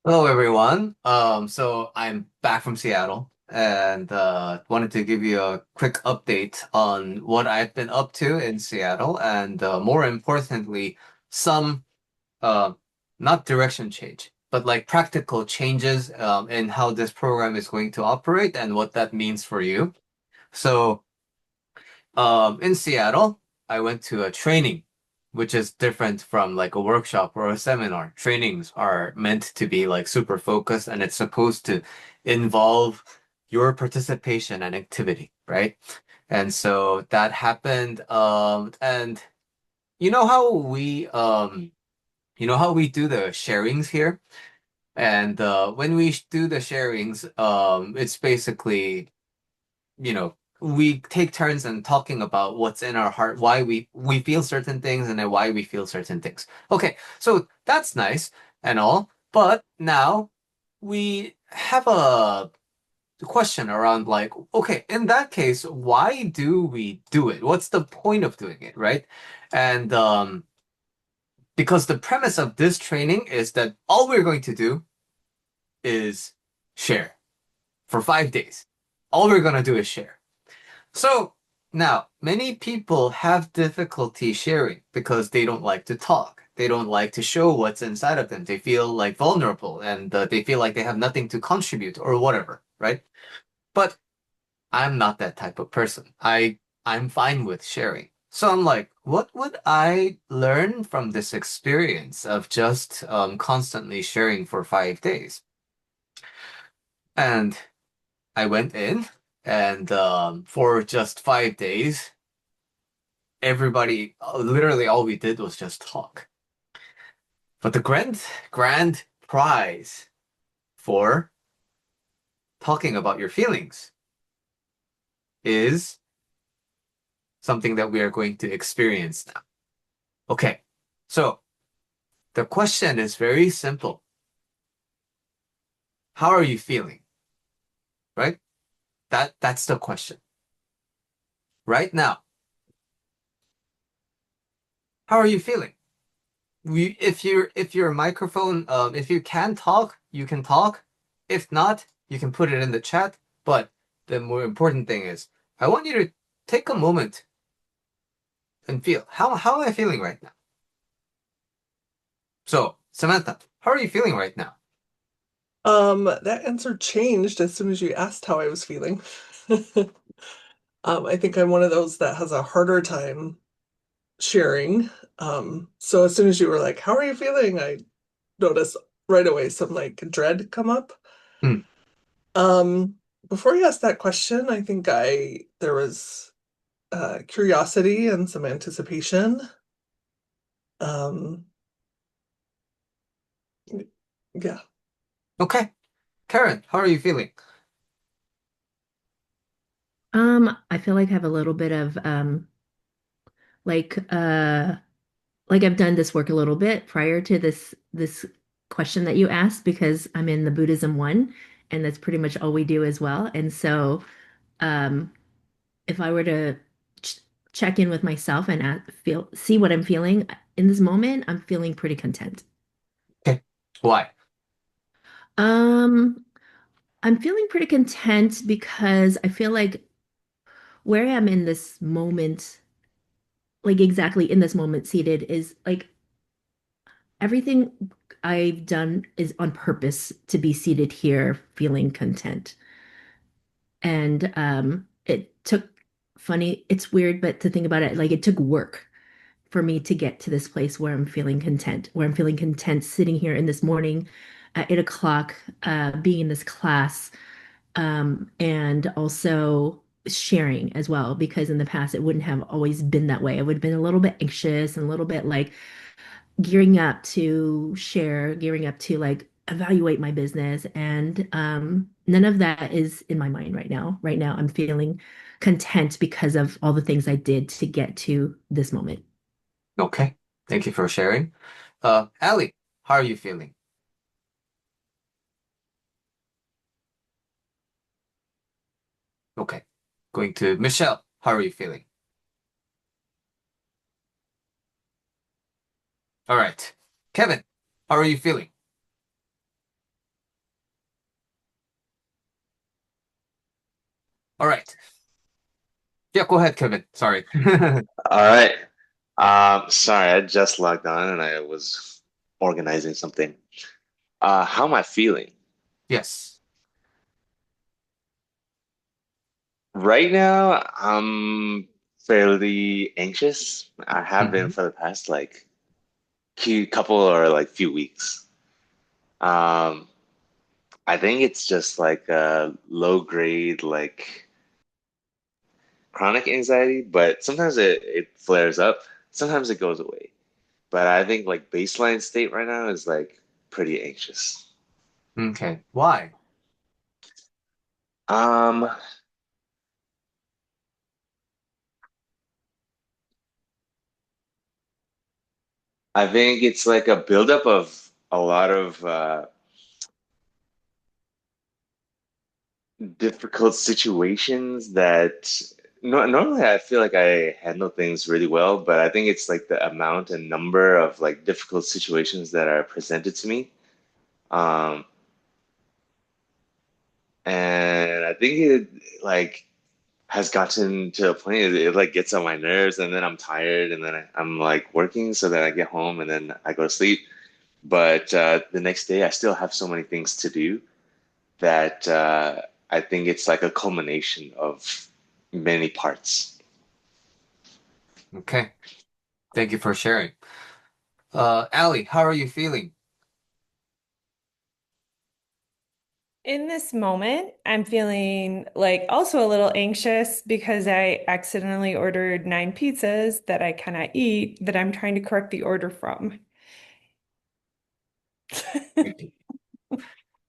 Hello, everyone. So I'm back from Seattle and wanted to give you a quick update on what I've been up to in Seattle and more importantly, some uh, not direction change, but like practical changes in how this program is going to operate and what that means for you. So in Seattle, I went to a training, which is different from like a workshop or a seminar. Trainings are meant to be like super focused and it's supposed to involve your participation and activity, right? And so that happened. And you know how we do the sharings here? And when we do the sharings, it's basically we take turns in talking about what's in our heart, why we feel certain things, and then why we feel certain things. Okay, so that's nice and all, but now we have a question around like, okay, in that case, why do we do it? What's the point of doing it, right? And because the premise of this training is that all we're going to do is share for 5 days. All we're going to do is share. So now, many people have difficulty sharing because they don't like to talk. They don't like to show what's inside of them. They feel like vulnerable and they feel like they have nothing to contribute or whatever, right? But I'm not that type of person. I'm fine with sharing. So I'm like, what would I learn from this experience of just constantly sharing for 5 days? And I went in and for just 5 days, everybody, literally all we did was just talk. But the grand prize for talking about your feelings is something that we are going to experience now. Okay, so the question is very simple. How are you feeling? Right? That's the question. Right now, how are you feeling? If your microphone, if you can talk, you can talk. If not, you can put it in the chat. But the more important thing is, I want you to take a moment and feel how am I feeling right now? So, Samantha, how are you feeling right now? That answer changed as soon as you asked how I was feeling. I think I'm one of those that has a harder time sharing. So as soon as you were like, "How are you feeling?" I noticed right away some like dread come up. Hmm, Um, Before you asked that question, I think I there was curiosity and some anticipation. Um, yeah. okay. Karen, how are you feeling? I feel like I have a little bit of like uh like I've done this work a little bit prior to this question that you asked because I'm in the Buddhism one and that's pretty much all we do as well. And so um if I were to ch check in with myself and feel see what I'm feeling in this moment, I'm feeling pretty content. Okay. Why? Um I'm feeling pretty content because I feel like where I am in this moment, like exactly in this moment seated is like everything I've done is on purpose to be seated here feeling content. And it took funny, it's weird, but to think about it, like it took work for me to get to this place where I'm feeling content, where I'm feeling content sitting here in this morning at 8 o'clock, being in this class, and also sharing as well, because in the past it wouldn't have always been that way. I would have been a little bit anxious and a little bit like gearing up to share, gearing up to like evaluate my business. And none of that is in my mind right now. Right now, I'm feeling content because of all the things I did to get to this moment. Okay. Thank you for sharing. Allie, how are you feeling? Okay. Going to Michelle, how are you feeling? All right. Kevin, how are you feeling? All right. Yeah, go ahead, Kevin. Sorry. All right. Sorry, I just logged on and I was organizing something. How am I feeling? Yes. Right now, I'm fairly anxious. I have been Hmm. for the past like couple or like few weeks. Um, I think it's just like a low grade like chronic anxiety, but sometimes it flares up. Sometimes it goes away. But I think like baseline state right now is like pretty anxious. Okay. Why? Um, I think it's like a buildup of a lot of difficult situations that normally I feel like I handle things really well, but I think it's like the amount and number of like difficult situations that are presented to me. Um, and I think it like has gotten to a point it like gets on my nerves, and then I'm tired, and then I'm like working so that I get home and then I go to sleep. But the next day I still have so many things to do that I think it's like a culmination of many parts. Okay. Thank you for sharing. Ali, how are you feeling? In this moment, I'm feeling like also a little anxious because I accidentally ordered 9 pizzas that I cannot eat that I'm trying to correct the order from.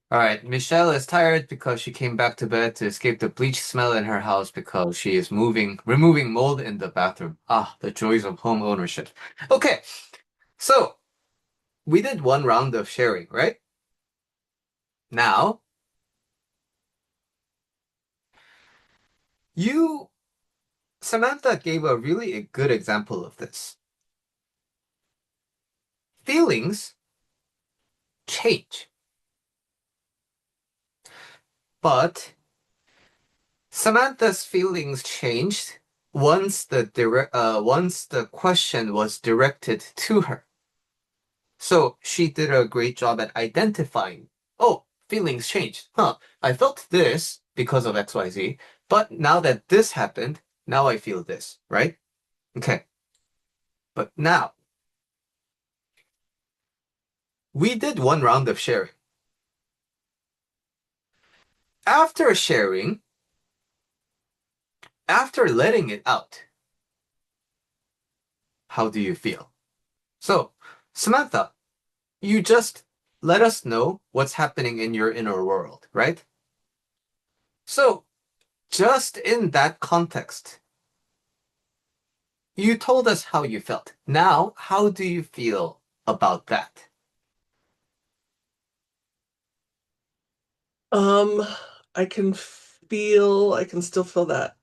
All right. Michelle is tired because she came back to bed to escape the bleach smell in her house because she is removing mold in the bathroom. Ah, the joys of home ownership. Okay. So we did one round of sharing, right? Now, you, Samantha gave a really a good example of this. Feelings change, but Samantha's feelings changed once the question was directed to her. So she did a great job at identifying, oh, feelings changed. Huh, I felt this because of XYZ, but now that this happened, now I feel this, right? Okay. But now, we did one round of sharing. After sharing, after letting it out, how do you feel? So, Samantha, you just let us know what's happening in your inner world, right? So, just in that context, you told us how you felt. Now, how do you feel about that? Um, I can still feel that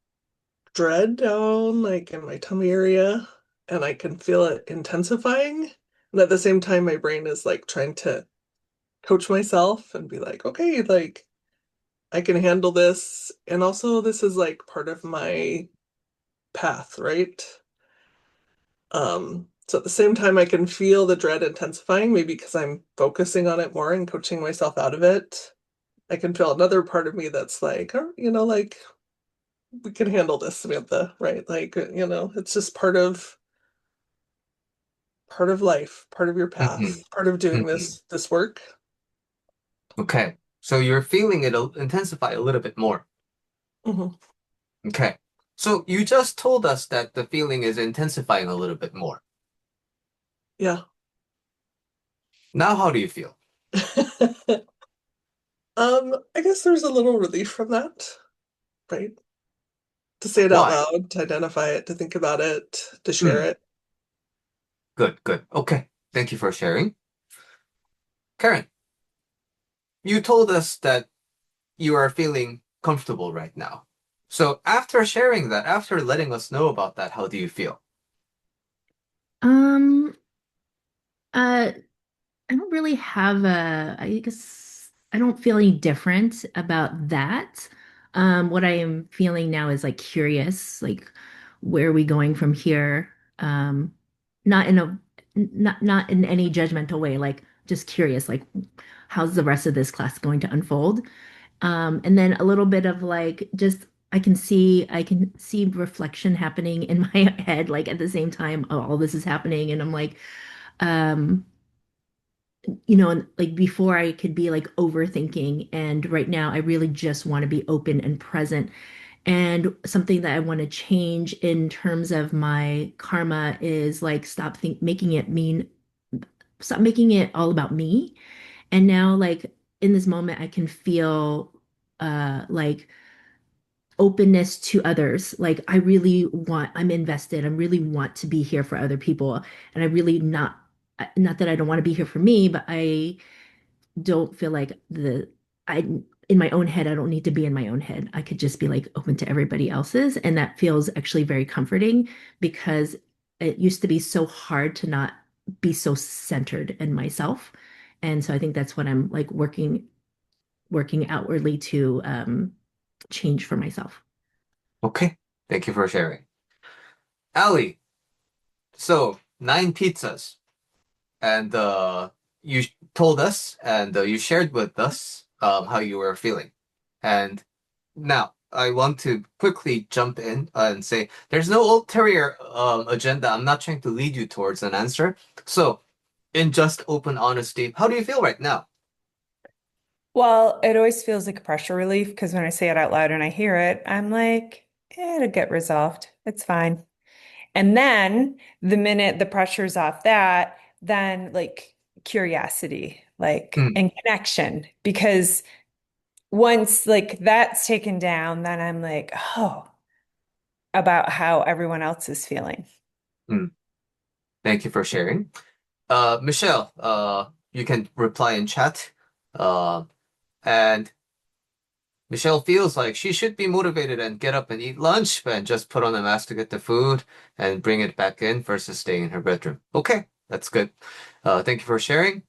dread down like in my tummy area, and I can feel it intensifying. And at the same time, my brain is like trying to coach myself and be like, okay, like I can handle this. And also, this is like part of my path, right? So at the same time, I can feel the dread intensifying, maybe because I'm focusing on it more and coaching myself out of it. I can feel another part of me that's like, oh, like we can handle this, Samantha, right? Like, it's just part of life, part of your Hmm. path, part of doing Hmm. this work. Okay. So you're feeling it intensify a little bit more. Hmm. Okay. So you just told us that the feeling is intensifying a little bit more. Yeah. Now, how do you feel? I guess there's a little relief from that, right? To say it out Why? loud, to identify it, to think about it, to share Hmm. it. Good, good. Okay. Thank you for sharing. Karen, you told us that you are feeling comfortable right now. So after sharing that, after letting us know about that, how do you feel? Um, uh, I don't really have I guess I don't feel any different about that. What I am feeling now is like curious, like where are we going from here? Um, not in a not in any judgmental way, like just curious, like how's the rest of this class going to unfold? And then a little bit of like just I can see reflection happening in my head, like at the same time, oh, all this is happening, and I'm like, um, and like before I could be like overthinking, and right now I really just want to be open and present. And something that I want to change in terms of my karma is like stop making it all about me. And now like in this moment I can feel like openness to others. Like I'm invested. I really want to be here for other people. And I really not that I don't want to be here for me, but I don't feel like I in my own head, I don't need to be in my own head. I could just be like open to everybody else's. And that feels actually very comforting because it used to be so hard to not be so centered in myself. And so I think that's what I'm like working outwardly to change for myself. Okay. Thank you for sharing. Ali, so 9 pizzas. And you told us and you shared with us how you were feeling. And now I want to quickly jump in and say there's no ulterior agenda. I'm not trying to lead you towards an answer. So, in just open honesty, how do you feel right now? Well, it always feels like a pressure relief because when I say it out loud and I hear it, I'm like, it'll get resolved. It's fine. And then the minute the pressure's off that, then like curiosity, like Hmm, and connection. Because once like that's taken down, then I'm like, oh, about how everyone else is feeling. hmm. Thank you for sharing. Michelle, you can reply in chat. Uh, and Michelle feels like she should be motivated and get up and eat lunch, but just put on a mask to get the food and bring it back in versus staying in her bedroom. Okay, that's good. Thank you for sharing.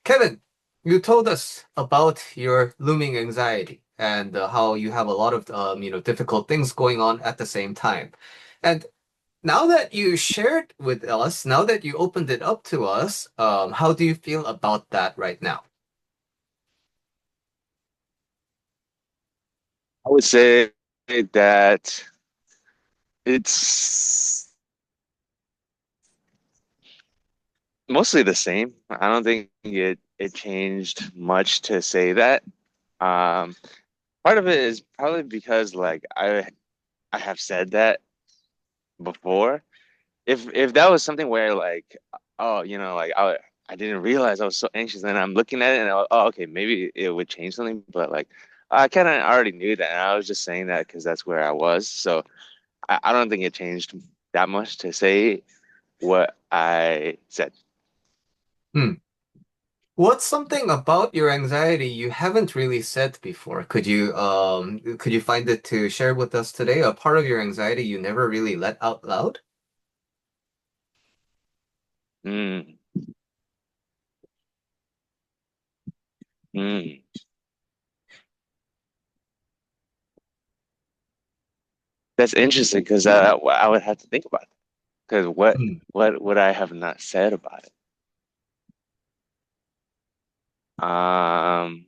Kevin, you told us about your looming anxiety and how you have a lot of difficult things going on at the same time. And now that you shared with us, now that you opened it up to us, how do you feel about that right now? I would say that it's mostly the same. I don't think it changed much to say that. Um, Part of it is probably because like I have said that before. If that was something where like oh like I didn't realize I was so anxious and I'm looking at it and oh okay maybe it would change something but like I kind of already knew that and I was just saying that because that's where I was so I don't think it changed that much to say what I said. Hmm. What's something about your anxiety you haven't really said before? Could you find it to share with us today? A part of your anxiety you never really let out loud? Mm, mm. That's interesting because I would have to think about it because Hmm. what would I have not said about it? Um,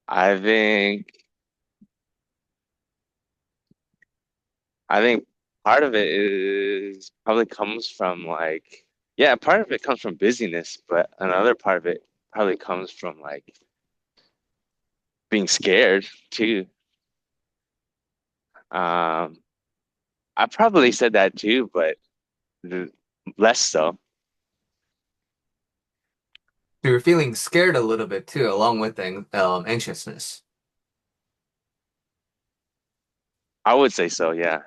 I think I think part of it is probably comes from like yeah, part of it comes from busyness, but another part of it probably comes from like being scared too. Um, I probably said that too, but the, less so. So you're feeling scared a little bit too, along with anxiousness. I would say so, yeah.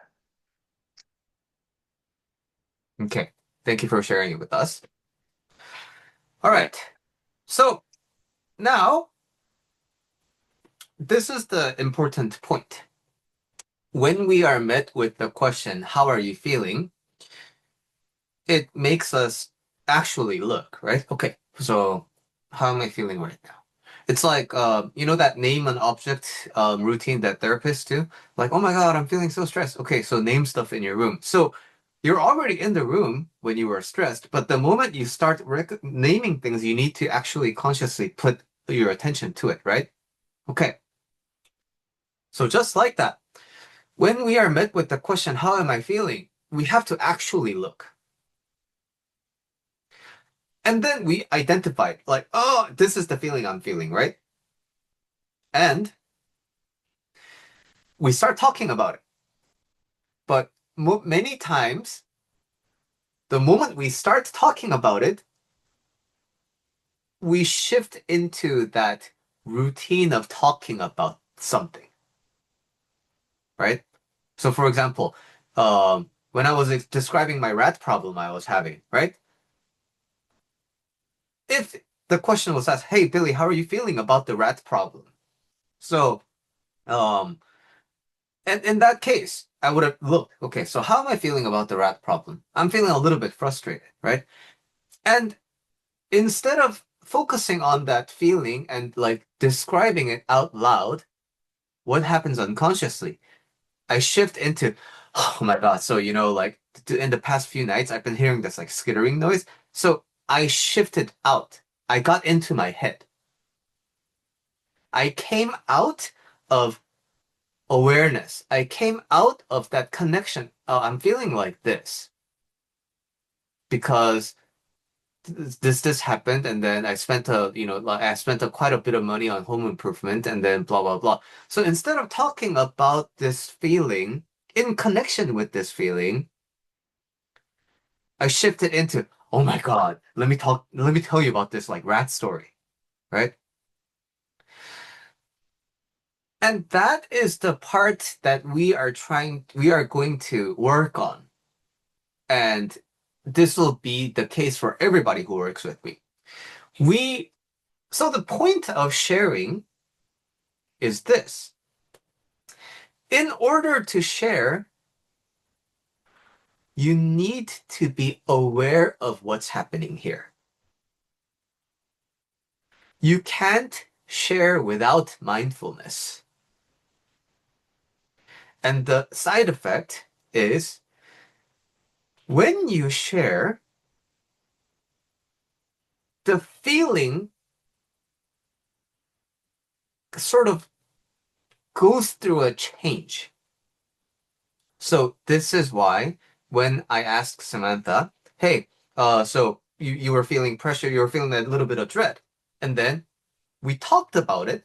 Okay. Thank you for sharing it with us. All Yeah. right. So now this is the important point. When we are met with the question, how are you feeling? It makes us actually look, right? Okay. So, how am I feeling right now? It's like, you know that name an object routine that therapists do? Like, oh my God, I'm feeling so stressed. Okay, so name stuff in your room. So you're already in the room when you are stressed, but the moment you start naming things, you need to actually consciously put your attention to it, right? Okay, so just like that, when we are met with the question, how am I feeling? We have to actually look. And then we identify, like, oh, this is the feeling I'm feeling, right? And we start talking about it. But many times, the moment we start talking about it, we shift into that routine of talking about something, right? So, for example, when I was describing my rat problem I was having, right? If the question was asked, "Hey, Billy, how are you feeling about the rat problem?" So, um, and in that case, I would have looked, okay, so how am I feeling about the rat problem? I'm feeling a little bit frustrated, right? And instead of focusing on that feeling and like describing it out loud, what happens unconsciously? I shift into, oh my God. So, like in the past few nights, I've been hearing this like skittering noise. So I shifted out. I got into my head. I came out of awareness. I came out of that connection. Oh, I'm feeling like this because this happened, and then I spent quite a bit of money on home improvement, and then blah blah blah. So instead of talking about this feeling in connection with this feeling, I shifted into, oh my God, let me tell you about this like rat story, right? And that is the part that we are going to work on. And this will be the case for everybody who works with me. We, so the point of sharing is this. In order to share, you need to be aware of what's happening here. You can't share without mindfulness. And the side effect is when you share, the feeling sort of goes through a change. So this is why when I asked Samantha, hey, so you were feeling pressure, you were feeling a little bit of dread. And then we talked about it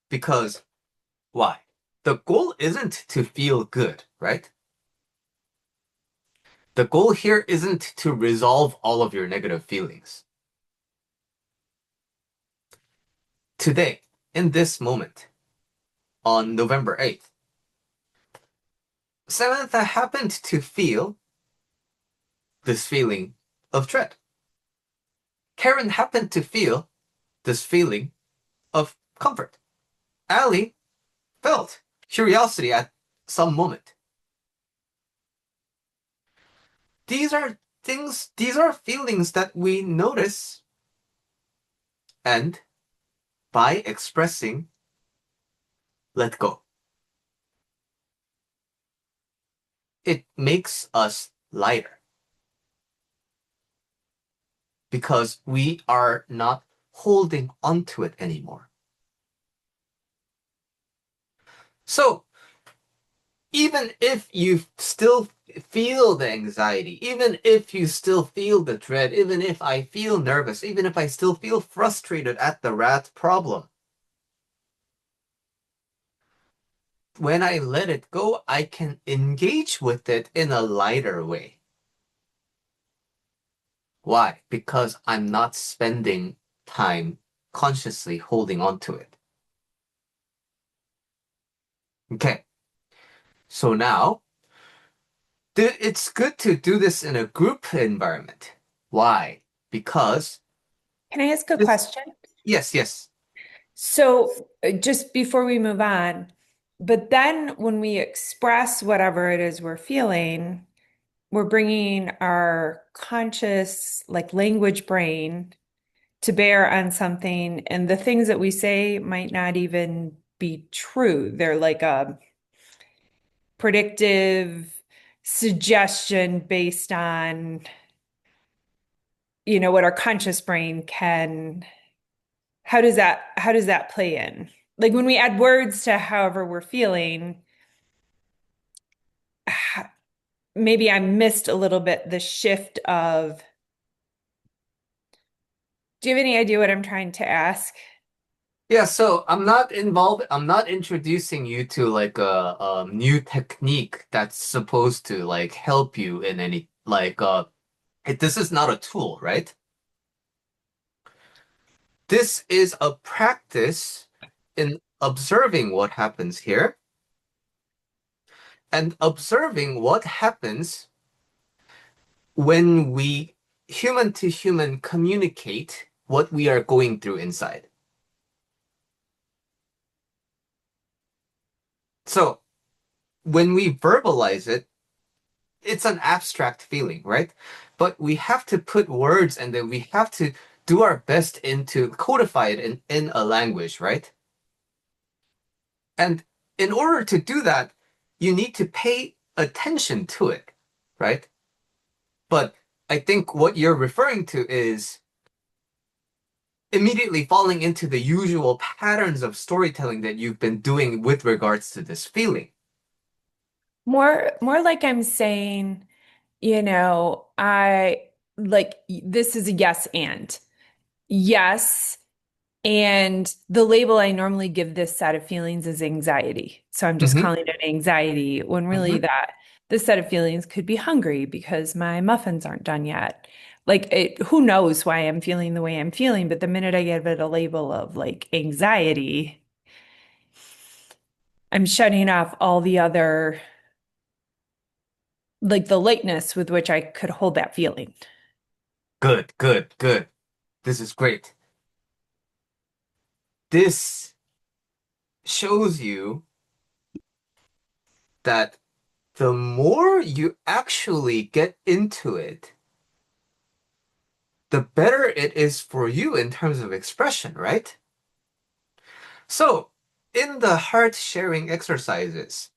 because why? The goal isn't to feel good, right? The goal here isn't to resolve all of your negative feelings. Today, in this moment, on November 8th, Samantha happened to feel this feeling of dread. Karen happened to feel this feeling of comfort. Ali felt curiosity at some moment. These are feelings that we notice, and by expressing, let go. It makes us lighter because we are not holding onto it anymore. So even if you still feel the anxiety, even if you still feel the dread, even if I feel nervous, even if I still feel frustrated at the rat problem, when I let it go, I can engage with it in a lighter way. Why? Because I'm not spending time consciously holding on to it. Okay, so now it's good to do this in a group environment. Why? Because Can I ask a this, question? yes, yes. So, just before we move on, but then when we express whatever it is we're feeling, we're bringing our conscious, like language brain to bear on something, and the things that we say might not even be true. They're like a predictive suggestion based on, what our conscious brain can, how does that play in? Like when we add words to however we're feeling, maybe I missed a little bit the shift of, do you have any idea what I'm trying to ask? Yeah, so I'm not involved. I'm not introducing you to like a new technique that's supposed to like help you in any like this is not a tool, right? This is a practice in observing what happens here and observing what happens when we human to human communicate what we are going through inside. So when we verbalize it, it's an abstract feeling, right? But we have to put words and then we have to do our best into codify it in a language, right? And in order to do that, you need to pay attention to it, right? But I think what you're referring to is immediately falling into the usual patterns of storytelling that you've been doing with regards to this feeling. More like I'm saying, I like this is a yes and. Yes, and the label I normally give this set of feelings is anxiety. So I'm just Hmm. calling it anxiety when really Hmm. that this set of feelings could be hungry because my muffins aren't done yet. Like who knows why I'm feeling the way I'm feeling, but the minute I give it a label of like anxiety, I'm shutting off all the other, like the lightness with which I could hold that feeling. Good, good, good. This is great. This shows you that the more you actually get into it, the better it is for you in terms of expression, right? So, in the heart sharing exercises,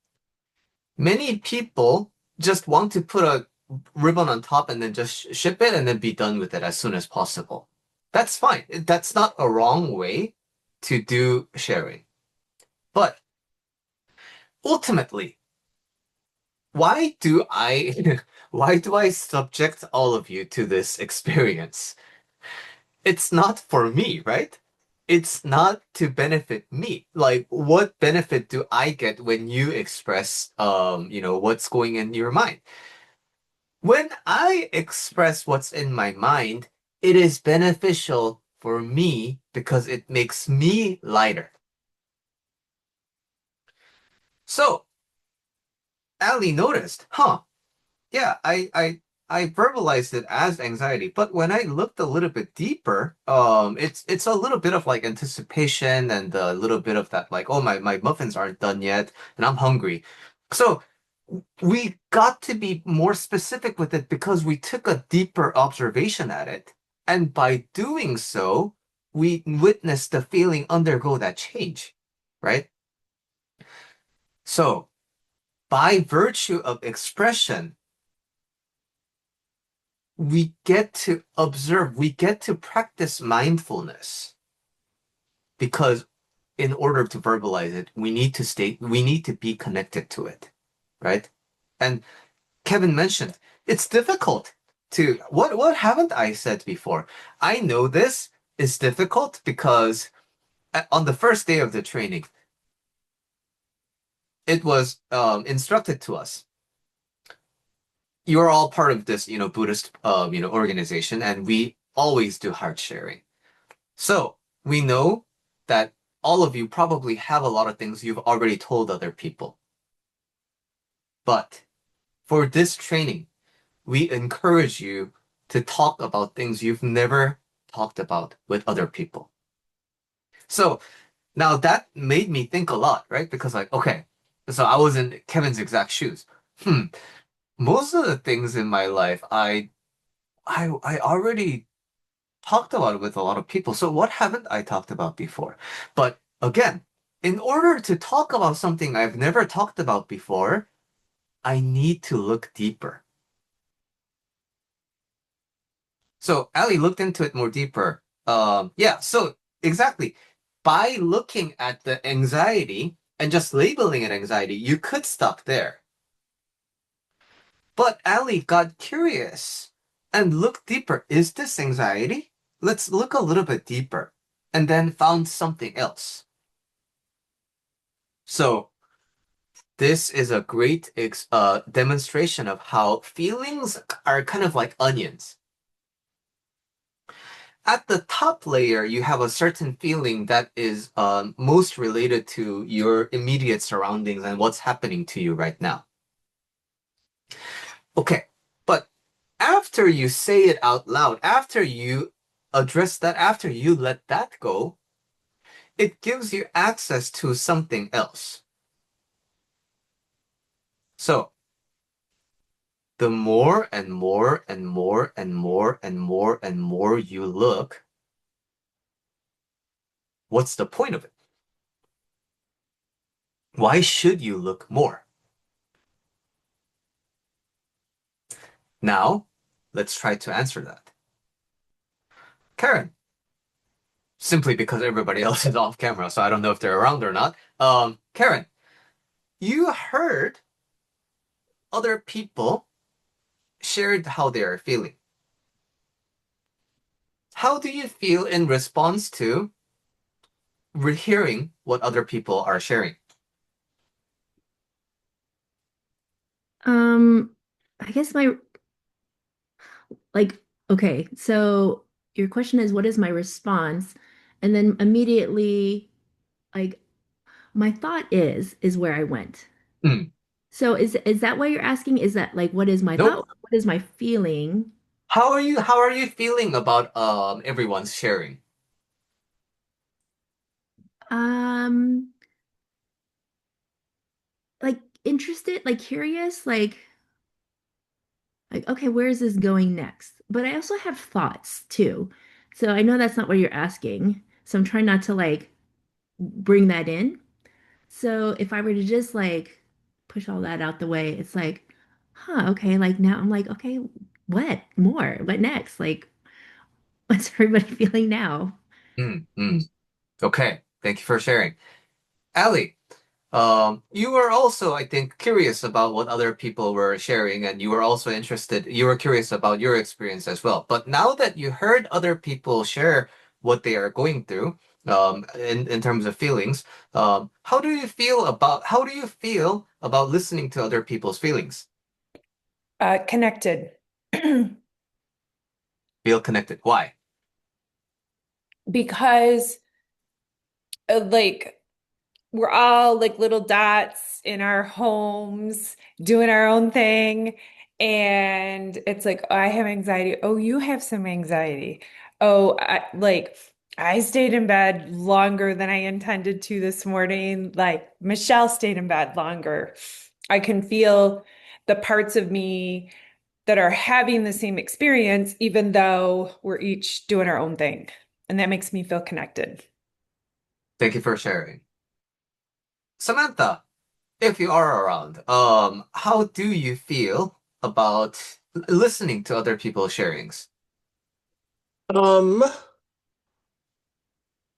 many people just want to put a ribbon on top and then just ship it and then be done with it as soon as possible. That's fine. That's not a wrong way to do sharing. But ultimately, why do I why do I subject all of you to this experience? It's not for me, right? It's not to benefit me. Like, what benefit do I get when you express, what's going in your mind? When I express what's in my mind, it is beneficial for me because it makes me lighter. So, Ali noticed, huh? Yeah, I verbalized it as anxiety, but when I looked a little bit deeper, it's a little bit of like anticipation and a little bit of that like, oh my muffins aren't done yet and I'm hungry. So we got to be more specific with it because we took a deeper observation at it. And by doing so, we witnessed the feeling undergo that change, right? So by virtue of expression, we get to observe, we get to practice mindfulness because in order to verbalize it, we need to be connected to it, right? And Kevin mentioned it's difficult to what haven't I said before? I know this is difficult because on the first day of the training, it was instructed to us. You're all part of this, Buddhist, organization, and we always do heart sharing. So we know that all of you probably have a lot of things you've already told other people. But for this training, we encourage you to talk about things you've never talked about with other people. So now that made me think a lot, right? Because like, okay, so I was in Kevin's exact shoes. Hmm, most of the things in my life, I already talked about it with a lot of people. So what haven't I talked about before? But again, in order to talk about something I've never talked about before, I need to look deeper. So Ali looked into it more deeper. Yeah, so exactly. By looking at the anxiety and just labeling it anxiety, you could stop there. But Ali got curious and looked deeper. Is this anxiety? Let's look a little bit deeper. And then found something else. So this is a great demonstration of how feelings are kind of like onions. At the top layer, you have a certain feeling that is most related to your immediate surroundings and what's happening to you right now. Okay, but after you say it out loud, after you address that, after you let that go, it gives you access to something else. So the more and more and more and more and more and more you look, what's the point of it? Why should you look more? Now, let's try to answer that. Karen, simply because everybody else is off camera, so I don't know if they're around or not. Karen, you heard other people shared how they are feeling. How do you feel in response to hearing what other people are sharing? Um, I guess my like okay, so your question is what is my response? And then immediately like my thought is where I went. Hmm. So is that what you're asking? Is that like what is my Nope. thought? What is my feeling? How are you feeling about everyone's sharing? Um, like interested, like curious, like okay, where is this going next? But I also have thoughts too. So I know that's not what you're asking. So I'm trying not to like bring that in. So if I were to just like push all that out the way, it's like, huh, okay, like now I'm like, okay, what more? What next? Like, what's everybody feeling now? Hmm. Okay, thank you for sharing. Ali, you were also, I think, curious about what other people were sharing, and you were also interested, you were curious about your experience as well. But now that you heard other people share what they are going through, in terms of feelings, how do you feel about listening to other people's feelings? Connected. Feel connected. Why? Because like we're all like little dots in our homes doing our own thing. And it's like, oh, I have anxiety. Oh, you have some anxiety. Oh, I stayed in bed longer than I intended to this morning. Like Michelle stayed in bed longer. I can feel the parts of me that are having the same experience, even though we're each doing our own thing. And that makes me feel connected. Thank you for sharing. Samantha, if you are around, how do you feel about listening to other people's sharings? Um,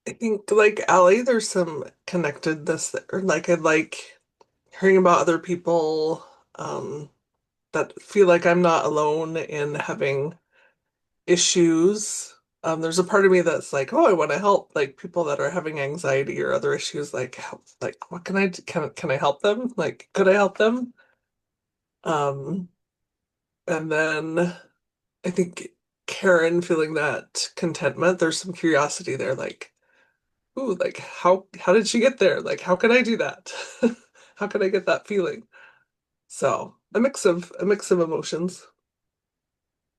I think like Allie, there's some connectedness there. Like I like hearing about other people that feel like I'm not alone in having issues. There's a part of me that's like, oh, I want to help like people that are having anxiety or other issues. Like, help, like, what can I do? Can I help them? Like, could I help them? Um, and then I think Karen feeling that contentment. There's some curiosity there, like, ooh, like how did she get there? Like, how can I do that? How can I get that feeling? So a mix of emotions.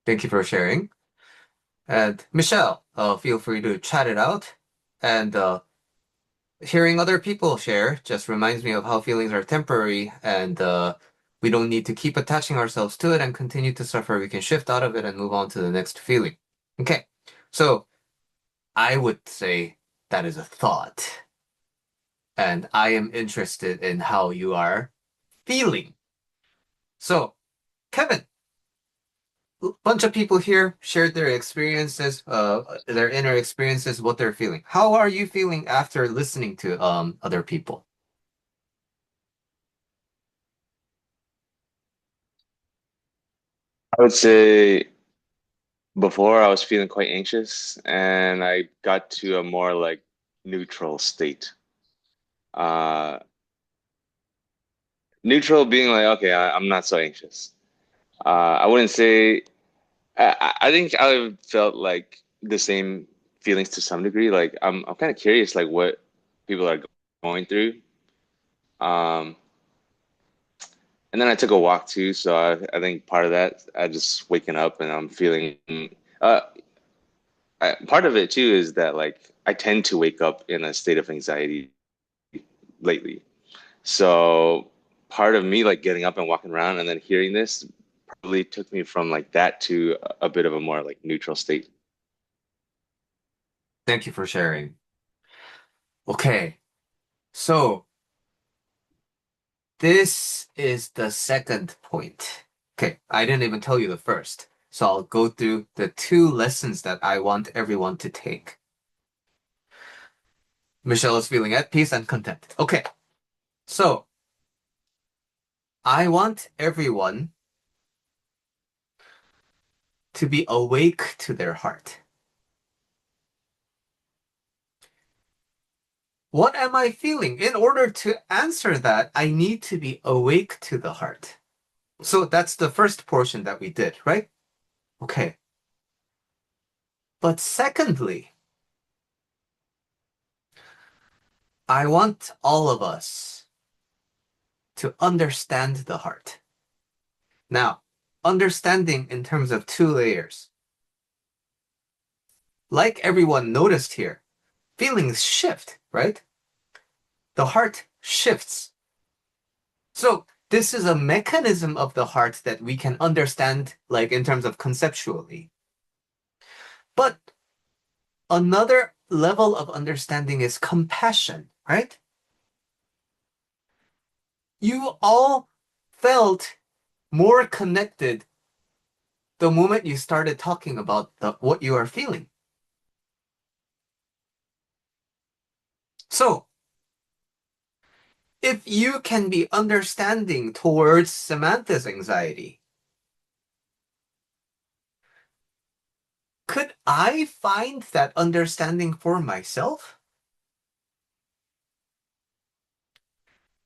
Thank you for sharing. And Michelle, feel free to chat it out. And hearing other people share just reminds me of how feelings are temporary and We don't need to keep attaching ourselves to it and continue to suffer. We can shift out of it and move on to the next feeling. Okay, so I would say that is a thought. And I am interested in how you are feeling. So, Kevin, a bunch of people here shared their experiences, their inner experiences, what they're feeling. How are you feeling after listening to other people? I would say before I was feeling quite anxious, and I got to a more like neutral state. Uh, Neutral being like, okay, I'm not so anxious. I wouldn't say, I think I felt like the same feelings to some degree. Like I'm kind of curious, like what people are going through. Um, and then I took a walk too, so I think part of that, I just waking up and I'm feeling. Uh, Part of it too is that like I tend to wake up in a state of anxiety lately. So part of me like getting up and walking around and then hearing this probably took me from like that to a bit of a more like neutral state. Thank you for sharing. Okay, so this is the second point. Okay, I didn't even tell you the first. So I'll go through the two lessons that I want everyone to take. Michelle is feeling at peace and content. Okay, so I want everyone to be awake to their heart. What am I feeling? In order to answer that, I need to be awake to the heart. So that's the first portion that we did, right? Okay. But secondly, I want all of us to understand the heart. Now, understanding in terms of two layers. Like everyone noticed here, feelings shift, right? The heart shifts. So this is a mechanism of the heart that we can understand, like in terms of conceptually. But another level of understanding is compassion, right? You all felt more connected the moment you started talking about what you are feeling. So, if you can be understanding towards Samantha's anxiety, could I find that understanding for myself?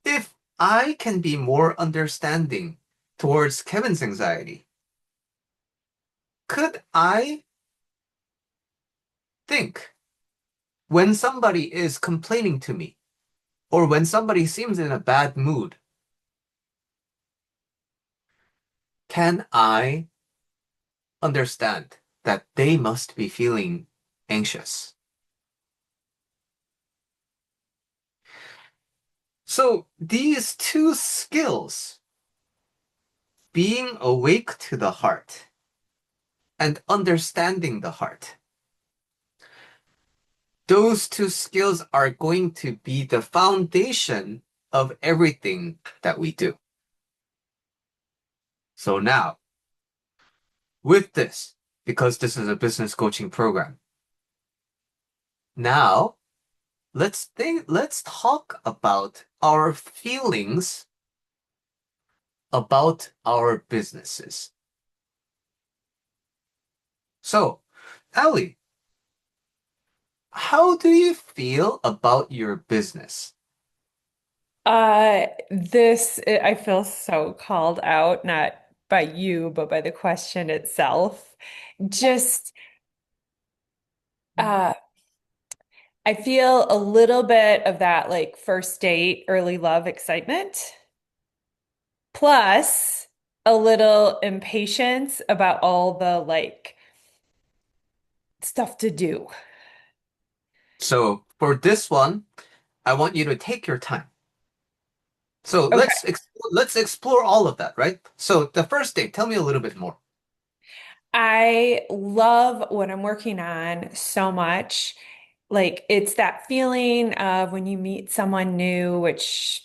If I can be more understanding towards Kevin's anxiety, could I think when somebody is complaining to me or when somebody seems in a bad mood, can I understand that they must be feeling anxious? So these two skills, being awake to the heart and understanding the heart, those two skills are going to be the foundation of everything that we do. So now, with this, because this is a business coaching program, now let's talk about our feelings about our businesses. So, Ali, how do you feel about your business? I feel so called out, not by you, but by the question itself. Just, uh, I feel a little bit of that like first date, early love excitement, plus a little impatience about all the like stuff to do. So, for this one, I want you to take your time. So Okay. let's explore all of that, right? So the first date, tell me a little bit more. I love what I'm working on so much. Like it's that feeling of when you meet someone new, which,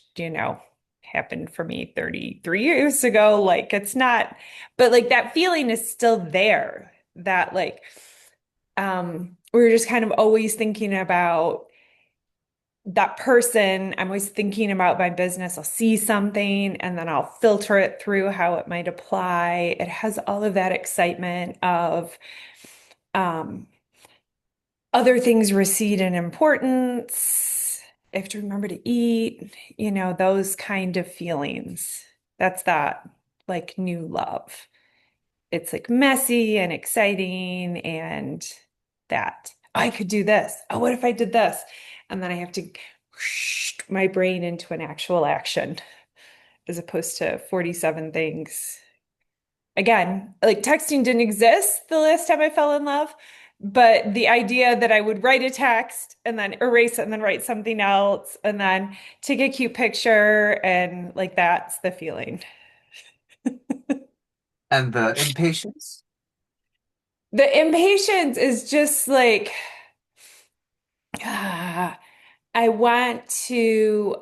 happened for me 33 years ago. Like it's not, but like that feeling is still there. That like we are just kind of always thinking about that person. I'm always thinking about my business. I'll see something and then I'll filter it through how it might apply. It has all of that excitement of um, other things recede in importance. I have to remember to eat, those kind of feelings. That's that like new love. It's like messy and exciting and that I could do this. Oh, what if I did this? And then I have to my brain into an actual action as opposed to 47 things. Again, like texting didn't exist the last time I fell in love, but the idea that I would write a text and then erase it and then write something else and then take a cute picture and like that's the feeling. And the impatience? The impatience is just like ah, I want to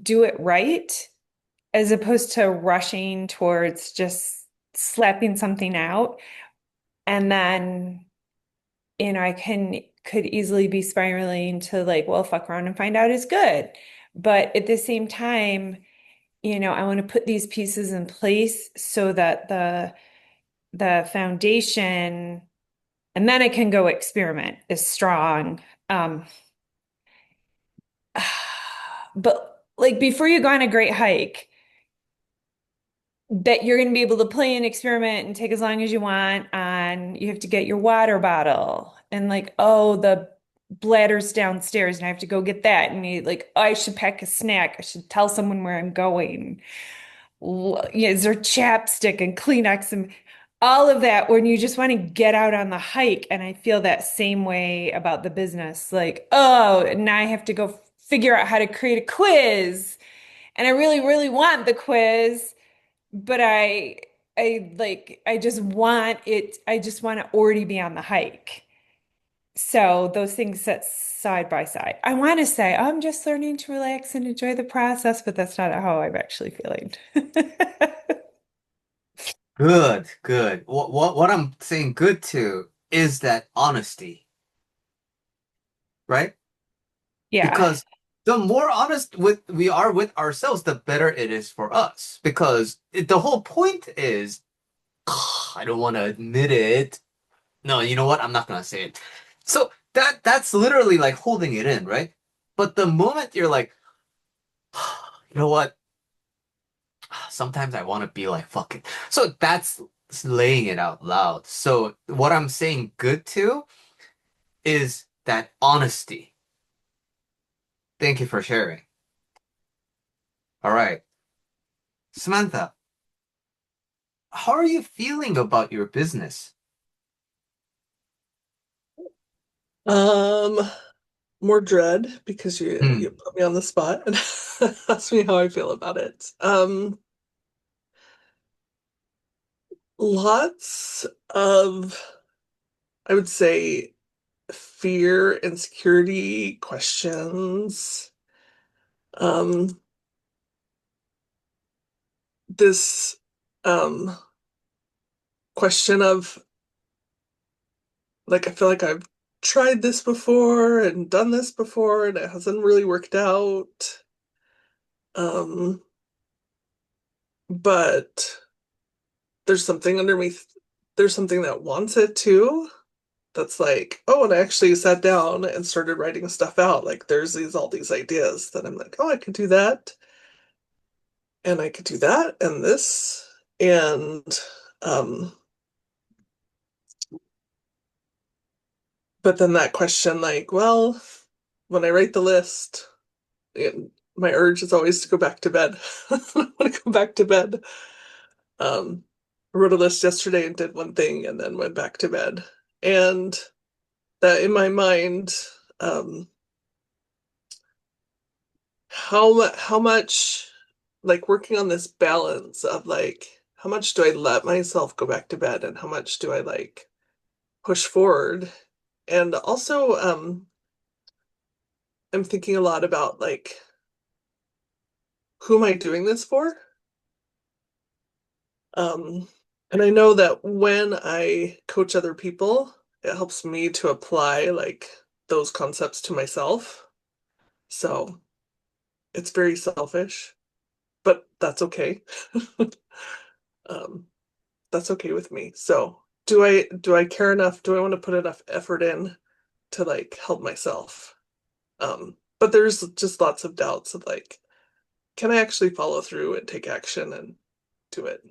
do it right as opposed to rushing towards just slapping something out. And then, I could easily be spiraling to like, well, fuck around and find out is good. But at the same time, I want to put these pieces in place so that the foundation, and then I can go experiment is strong. Um, but like before you go on a great hike, that you're going to be able to play and experiment and take as long as you want on, you have to get your water bottle and like, oh, the bladder's downstairs and I have to go get that. And you like, oh, I should pack a snack. I should tell someone where I'm going. Yeah, is there chapstick and Kleenex and all of that when you just want to get out on the hike? And I feel that same way about the business. Like, oh, now I have to go figure out how to create a quiz. And I really, really want the quiz, but I just want it, I just want to already be on the hike. So those things sit side by side. I want to say I'm just learning to relax and enjoy the process, but that's not how I'm actually feeling. Good, good. What I'm saying good to is that honesty, right? Yeah. Because the more honest we are with ourselves, the better it is for us. Because the whole point is, I don't want to admit it. No, you know what? I'm not gonna say it. So that's literally like holding it in, right? But the moment you're like, you know what? Sometimes I want to be like, fuck it. So that's laying it out loud. So what I'm saying good to is that honesty. Thank you for sharing. All right. Samantha, how are you feeling about your business? Um, More dread because you Hmm. put me on the spot and asked me how I feel about it. Lots of, I would say, fear, insecurity, questions. Um, this question of like I feel like I've tried this before and done this before and it hasn't really worked out. Um, but there's something underneath, there's something that wants it too. That's like, oh, and I actually sat down and started writing stuff out. Like there's all these ideas that I'm like, oh, I could do that, and I could do that, and this, and um, but then that question, like, well, when I write the list, it, my urge is always to go back to bed. I want to go back to bed. I wrote a list yesterday and did one thing and then went back to bed. And that in my mind, um, how much like working on this balance of like how much do I let myself go back to bed and how much do I like push forward? And also I'm thinking a lot about like who am I doing this for? Um and I know that when I coach other people, it helps me to apply like those concepts to myself. So it's very selfish, but that's okay. Um, that's okay with me. So do I care enough? Do I want to put enough effort in to like help myself? But there's just lots of doubts of like, can I actually follow through and take action and do it?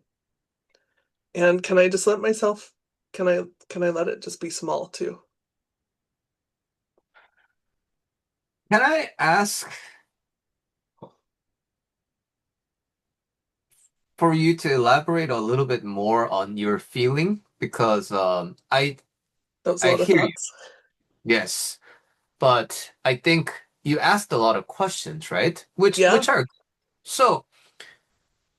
And can I just let myself, can I let it just be small too? Can I ask for you to elaborate a little bit more on your feeling? Because That was a I lot of hear you, thoughts. yes, but I think you asked a lot of questions, right? Yeah. Which are so.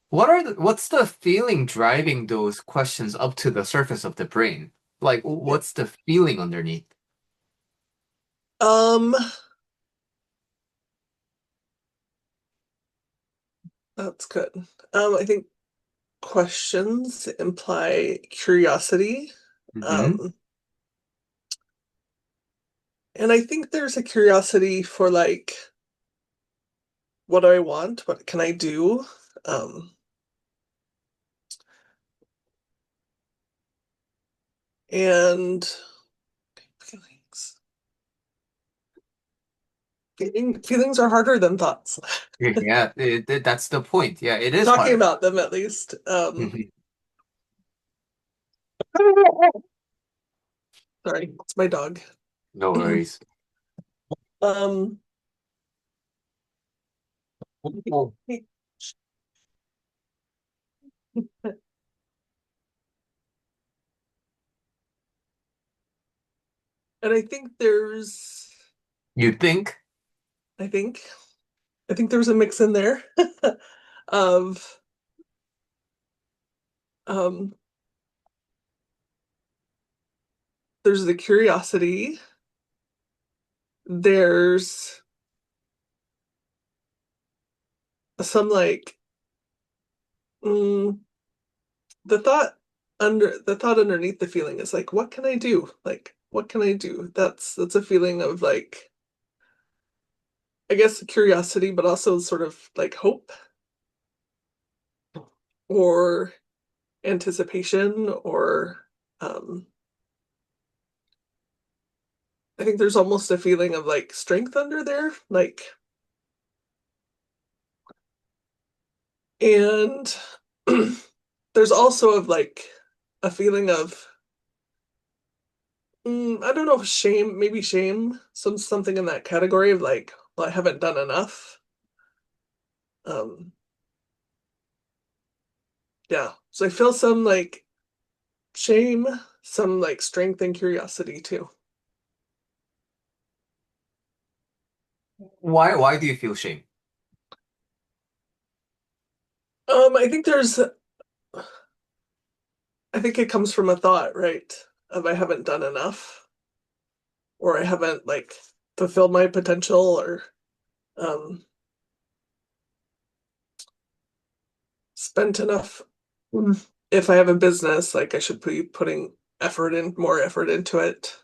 What's the feeling driving those questions up to the surface of the brain? Like, Yeah. what's the feeling underneath? Um, that's good. I think questions imply curiosity. Hmm. Um, and I think there's a curiosity for like, what do I want? What can I do? Um, and feelings. Feelings are harder than thoughts. Yeah, that's the point. Yeah, it is Talking hard. about them at least. Mhm. Sorry, it's my dog. No worries. Um, and You think? I think, I think there's a mix in there of um, there's the curiosity, there's some like mm, the thought underneath the feeling is like, what can I do? Like, what can I do? That's a feeling of like, I guess curiosity, but also sort of like hope or anticipation or um I think there's almost a feeling of like strength under there. Like and there's also of like a feeling of I don't know if shame, maybe shame, something in that category of like, well, I haven't done enough. Um, yeah. So I feel some like shame, some like strength and curiosity too. Why do you feel shame? I think I think it comes from a thought, right? Of I haven't done enough, or I haven't like fulfilled my potential, or um, spent enough. If I have a business, like I should be putting more effort into it.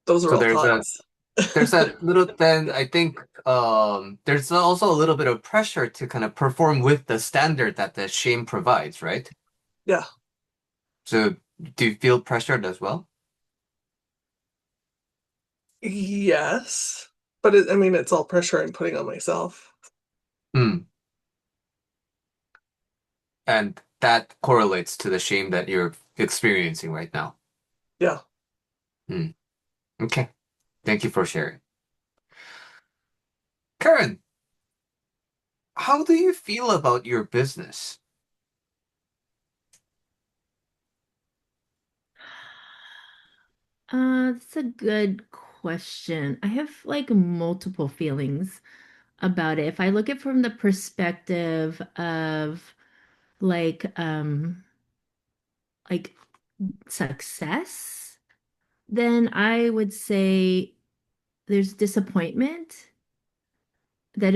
Those are So all thoughts. there's that little then I think there's also a little bit of pressure to kind of perform with the standard that the shame provides, right? Yeah. So do you feel pressured as well? Yes. But I mean, it's all pressure I'm putting on myself. Hmm. And that correlates to the shame that you're experiencing right now. Yeah. Hmm. Okay. Thank you for sharing. Karen, how do you feel about your business? That's a good question. I have like multiple feelings about it. If I look at it from the perspective of like like success, then I would say there's disappointment that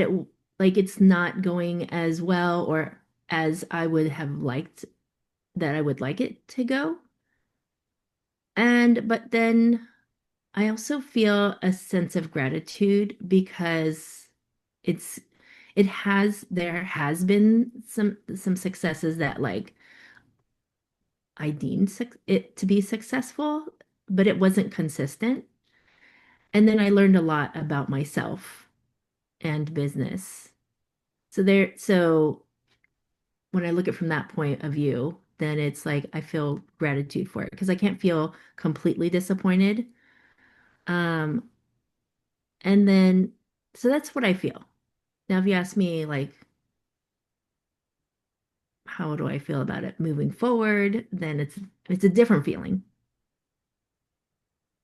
it's not going as well or as I would have liked that I would like it to go. And but then I also feel a sense of gratitude because it's there has been some successes that like I deemed it to be successful, but it wasn't consistent. And then I learned a lot about myself and business. So when I look at it from that point of view, then it's like I feel gratitude for it because I can't feel completely disappointed. Um, and then so that's what I feel. Now, if you ask me like how do I feel about it moving forward, then it's a different feeling.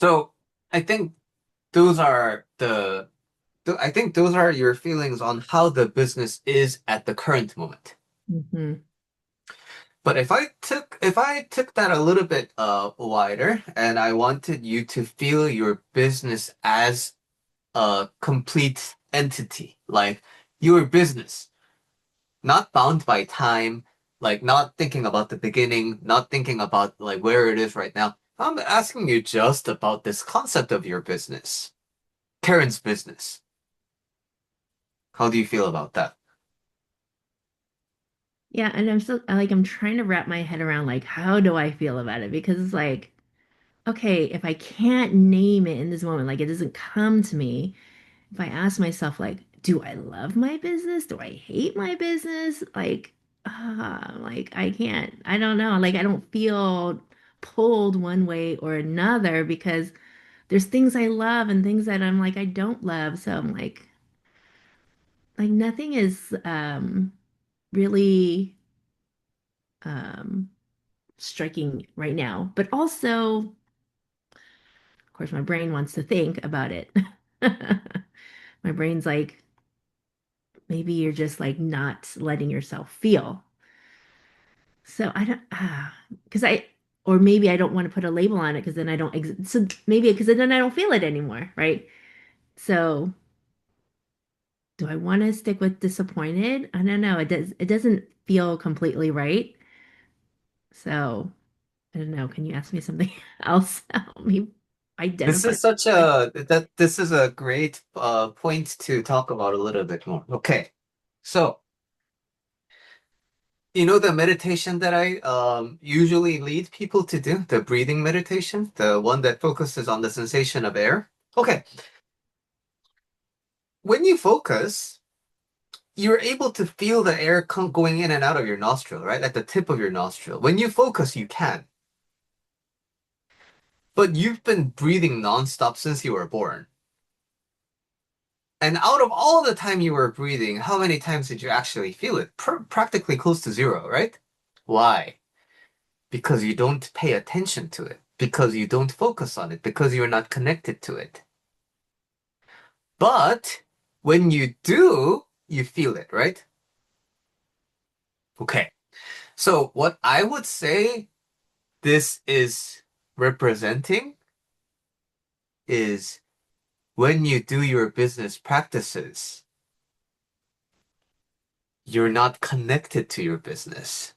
So I think those are I think those are your feelings on how the business is at the current moment. Hmm. But if I took that a little bit wider and I wanted you to feel your business as a complete entity, like your business, not bound by time, like not thinking about the beginning, not thinking about like where it is right now. I'm asking you just about this concept of your business, Karen's business. How do you feel about that? Yeah, and I'm still like I'm trying to wrap my head around like how do I feel about it because it's like okay, if I can't name it in this moment, like it doesn't come to me, if I ask myself like do I love my business? Do I hate my business? Like I can't. I don't know. Like I don't feel pulled one way or another because there's things I love and things that I'm like I don't love. So I'm like nothing is really um striking right now. But also, of course, my brain wants to think about it. My brain's like, maybe you're just like not letting yourself feel. So I don't, because or maybe I don't want to put a label on it because then I don't, so maybe because then I don't feel it anymore, right? So do I want to stick with disappointed? I don't know. It doesn't feel completely right. So I don't know. Can you ask me something else? Help me This identify. is such a that this is a great point to talk about a little bit more. Okay. So, you know the meditation that I usually lead people to do, the breathing meditation, the one that focuses on the sensation of air. Okay. When you focus, you're able to feel the air going in and out of your nostril, right? At the tip of your nostril. When you focus, you can. But you've been breathing nonstop since you were born. And out of all the time you were breathing, how many times did you actually feel it? Practically close to zero, right? Why? Because you don't pay attention to it, because you don't focus on it, because you're not connected to it. But when you do, you feel it, right? Okay. So what I would say this is representing is when you do your business practices, you're not connected to your business,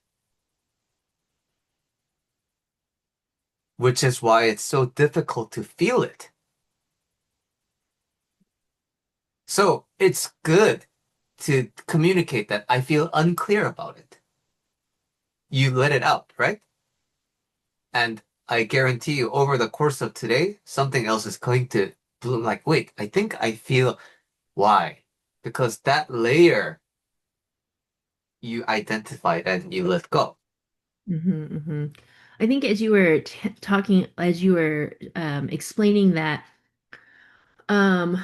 which is why it's so difficult to feel it. So it's good to communicate that I feel unclear about it. You let it out, right? And I guarantee you, over the course of today, something else is going to bloom. Like, wait, I think I feel why? Because that layer you identified and you let go. Hmm. I think as you were talking, as you were explaining that, um,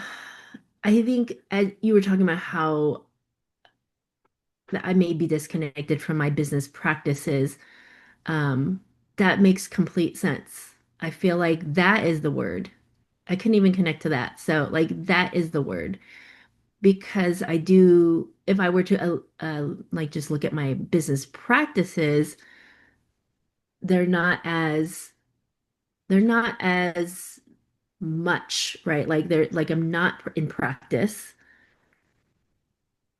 I think as you were talking about how that I may be disconnected from my business practices, um, that makes complete sense. I feel like that is the word. I couldn't even connect to that. So like that is the word because I do, if I were to like just look at my business practices, they're not as they're not as much, right? Like they're like I'm not in practice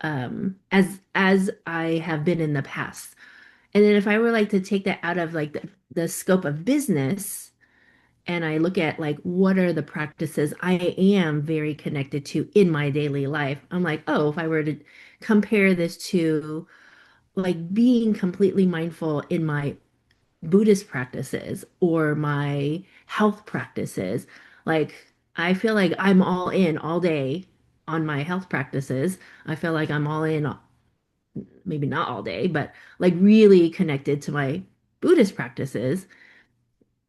as I have been in the past. And then if I were like to take that out of like the scope of business and I look at like what are the practices I am very connected to in my daily life, I'm like, oh, if I were to compare this to like being completely mindful in my Buddhist practices or my health practices. Like, I feel like I'm all in all day on my health practices. I feel like I'm all in, maybe not all day, but like really connected to my Buddhist practices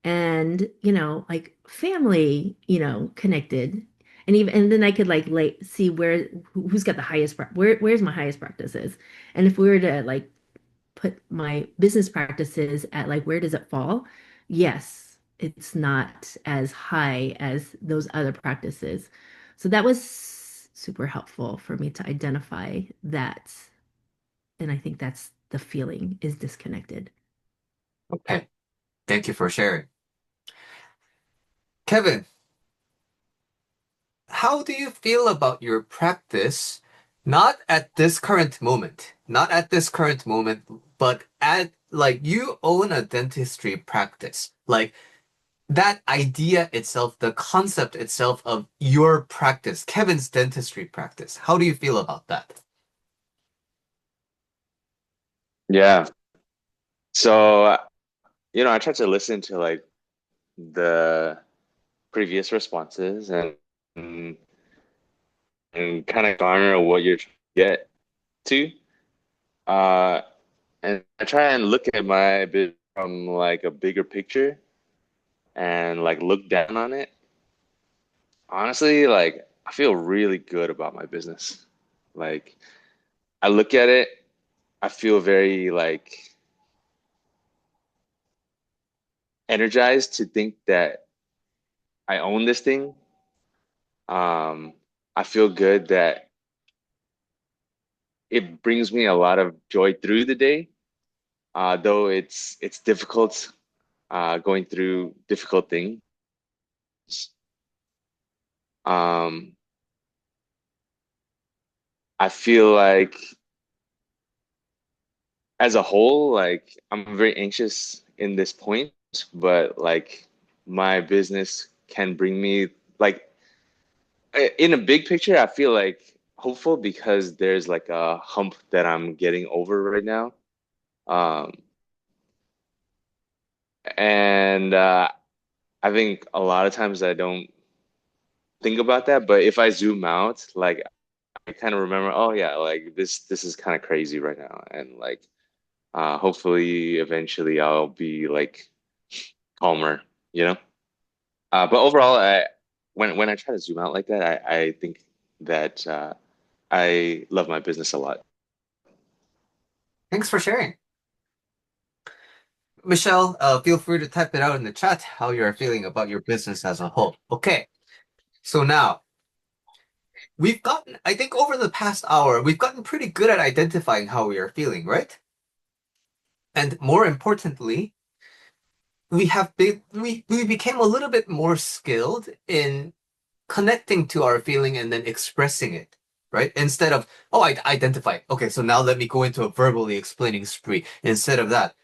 and, like family, connected. And even and then I could like see who's got the highest where's my highest practices. And if we were to like put my business practices at like where does it fall? Yes, it's not as high as those other practices. So that was super helpful for me to identify that. And I think that's the feeling is disconnected. Okay, thank you for sharing. Kevin, how do you feel about your practice? Not at this current moment, not at this current moment, but at like you own a dentistry practice. Like that idea itself, the concept itself of your practice, Kevin's dentistry practice. How do you feel about that? Yeah. So, I tried to listen to like the previous responses and kind of garner what you're trying to get to. Uh, and I try and look at my bit from like a bigger picture and like look down on it. Honestly, like I feel really good about my business. Like I look at it, I feel very like energized to think that I own this thing. Um, I feel good that it brings me a lot of joy through the day, though it's difficult going through difficult things. Um, I feel like as a whole, like I'm very anxious in this point, but like my business can bring me like in a big picture, I feel like hopeful because there's like a hump that I'm getting over right now. Um, and I think a lot of times I don't think about that, but if I zoom out, like I kind of remember, oh yeah, like this is kind of crazy right now, and like hopefully eventually I'll be like calmer, you know. But overall, when I try to zoom out like that, I think that I love my business a lot. Thanks for sharing. Michelle, feel free to type it out in the chat how you're feeling about your business as a whole. Okay, so now we've gotten, I think over the past hour, we've gotten pretty good at identifying how we are feeling, right? And more importantly, we became a little bit more skilled in connecting to our feeling and then expressing it, right? Instead of, oh, I identify. Okay, so now let me go into a verbally explaining spree. Instead of that,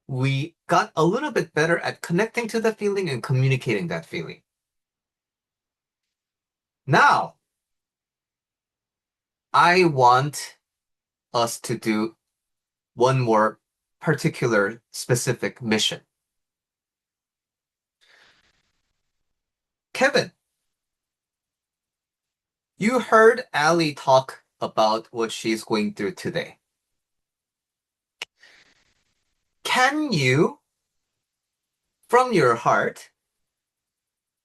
we got a little bit better at connecting to the feeling and communicating that feeling. Now, I want us to do one more particular specific mission. Kevin, you heard Ali talk about what she's going through today. Can you, from your heart,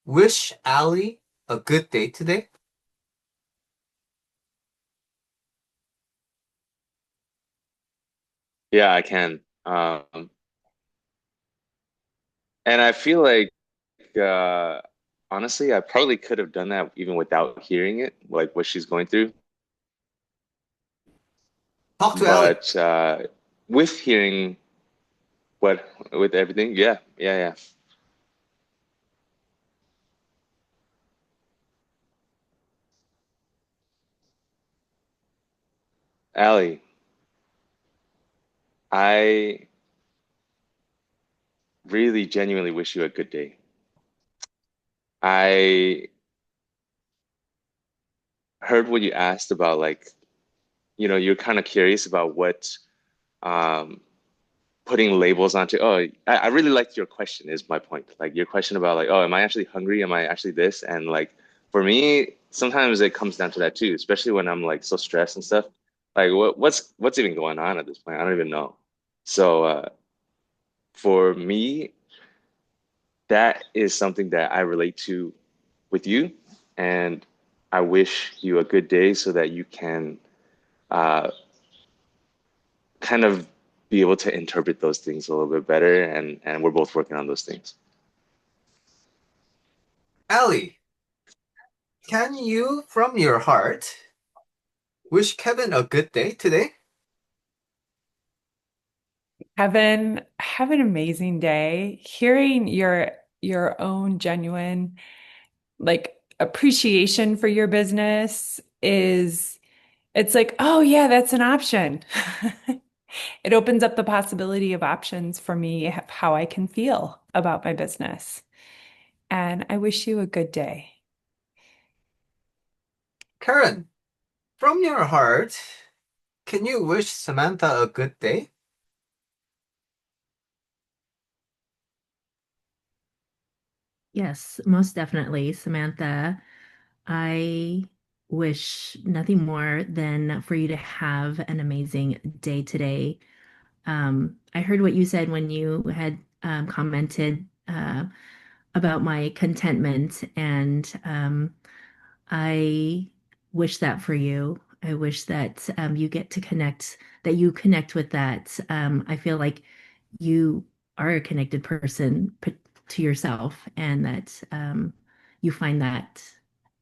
wish Ali a good day today? Yeah, I can. And I feel like uh, honestly, I probably could have done that even without hearing it, like what she's going through. Talk to Ellie. But with hearing with everything, yeah, yeah, yeah. Allie, I really genuinely wish you a good day. I heard what you asked about, like, you're kind of curious about what um, putting labels onto. Oh, I really liked your question, is my point. Like, your question about, like, oh, am I actually hungry? Am I actually this? And, like, for me, sometimes it comes down to that too, especially when I'm, like, so stressed and stuff. Like, what's even going on at this point? I don't even know. So, for me, that is something that I relate to with you, and I wish you a good day so that you can uh, kind of be able to interpret those things a little bit better, and we're both working on those things. Ellie, can you, from your heart, wish Kevin a good day today? Have an amazing day. Hearing your own genuine like appreciation for your business is it's like, oh yeah, that's an option. It opens up the possibility of options for me, how I can feel about my business. And I wish you a good day. Karen, from your heart, can you wish Samantha a good day? Yes, most definitely, Samantha. I wish nothing more than for you to have an amazing day today. I heard what you said when you had commented about my contentment, and I wish that for you. I wish that you get to connect, that you connect with that. I feel like you are a connected person to yourself, and that you find that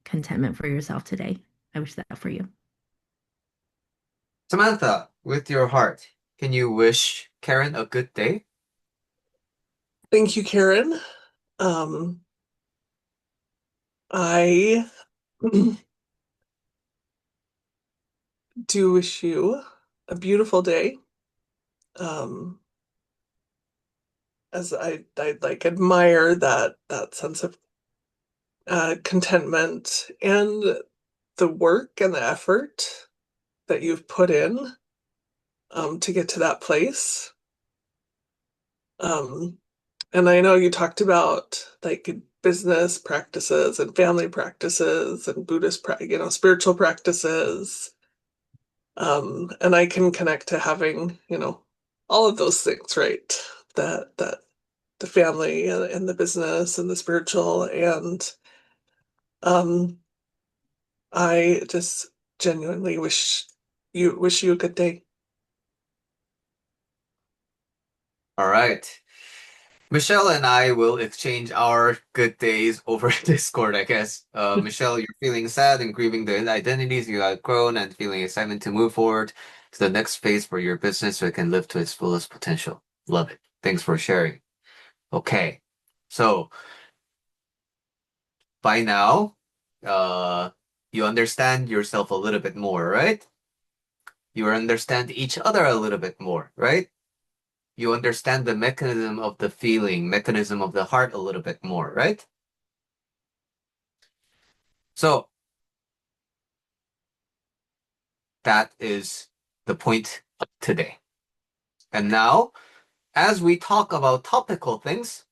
contentment for yourself today. I wish that for you. Samantha, with your heart, can you wish Karen a good day? Thank you, Karen. Um, I do wish you a beautiful day. Um, as I like admire that sense of contentment and the work and the effort that you've put in to get to that place. Um, and I know you talked about like business practices and family practices and Buddhist, spiritual practices. And I can connect to having, all of those things, right? That the family and the business and the spiritual, and um, I just genuinely wish you a good day. All right. Michelle and I will exchange our good days over Discord, I guess. Michelle, you're feeling sad and grieving the identities you have grown and feeling excitement to move forward to the next phase for your business so it can live to its fullest potential. Love it. Thanks for sharing. Okay. So by now, uh, you understand yourself a little bit more, right? You understand each other a little bit more, right? You understand the mechanism of the feeling, mechanism of the heart a little bit more, right? So that is the point today. And now, as we talk about topical things,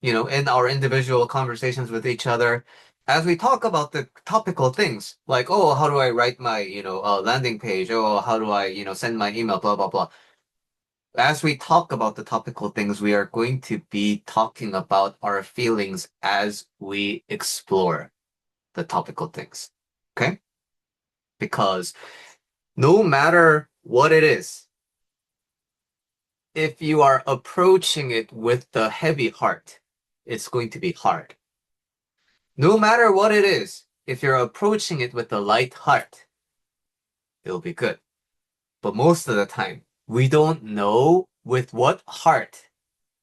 in our individual conversations with each other, as we talk about the topical things, like, oh, how do I write my, landing page? Oh, how do I, send my email, blah, blah, blah. As we talk about the topical things, we are going to be talking about our feelings as we explore the topical things. Okay? Because no matter what it is, if you are approaching it with the heavy heart, it's going to be hard. No matter what it is, if you're approaching it with a light heart, it'll be good. But most of the time, we don't know with what heart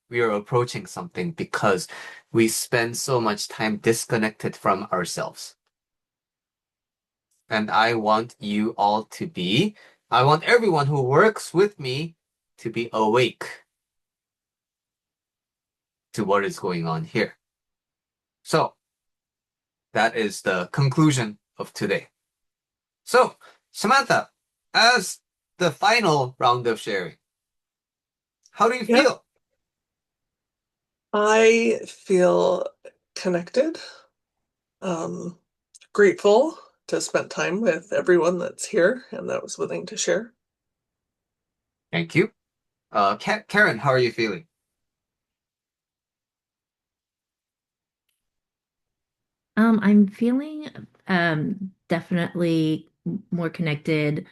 we are approaching something because we spend so much time disconnected from ourselves. And I want you all to be, I want everyone who works with me to be awake to what is going on here. So, that is the conclusion of today. So, Samantha, as the final round of sharing, how do you Yep. feel? I feel connected, um, grateful to spend time with everyone that's here and that was willing to share. Thank you. Karen, how are you feeling? I'm feeling definitely more connected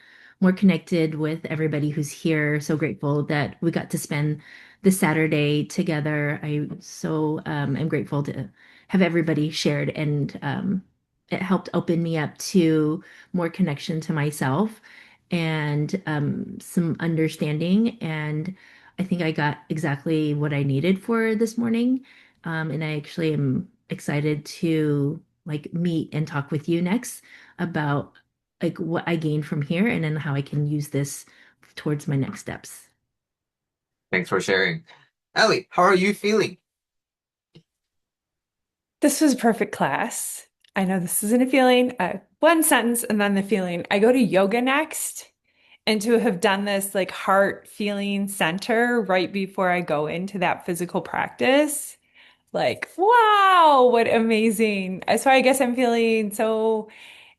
with everybody who's here. So grateful that we got to spend this Saturday together. I'm grateful to have everybody shared, and it helped open me up to more connection to myself and some understanding. And I think I got exactly what I needed for this morning. And I actually am excited to like meet and talk with you next about like what I gained from here and then how I can use this towards my next steps. Thanks for sharing. Ellie, how are you feeling? This was a perfect class. I know this isn't a feeling. One sentence and then the feeling. I go to yoga next, and to have done this like heart feeling center right before I go into that physical practice, like, wow, what amazing. So I guess I'm feeling so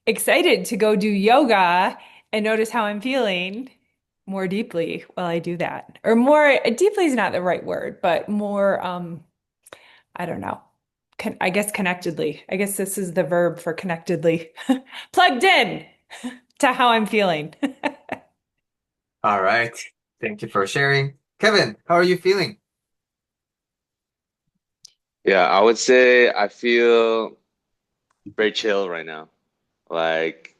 excited to go do yoga and notice how I'm feeling more deeply while I do that. Or more deeply is not the right word, but more I don't know. I guess connectedly. I guess this is the verb for connectedly. Plugged in to how I'm feeling. All right. Thank you for sharing. Kevin, how are you feeling? Yeah, I would say I feel very chill right now. Like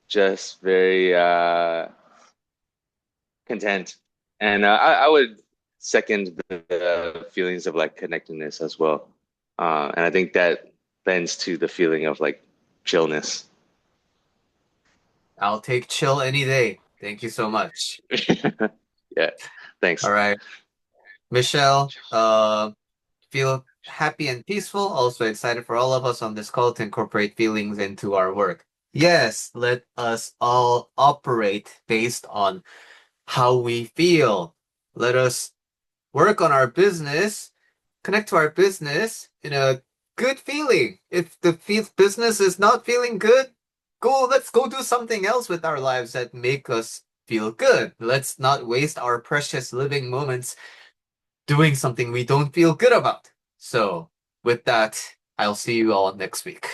just very content. And I would second the feelings of like connectedness as well. And I think that lends to the feeling of like chillness. I'll take chill any day. Thank you so much. Yeah, All thanks. right. Michelle, feel happy and peaceful. Also excited for all of us on this call to incorporate feelings into our work. Yes, let us all operate based on how we feel. Let us work on our business, connect to our business in a good feeling. If the business is not feeling good, let's go do something else with our lives that make us feel good. Let's not waste our precious living moments doing something we don't feel good about. So, with that, I'll see you all next week.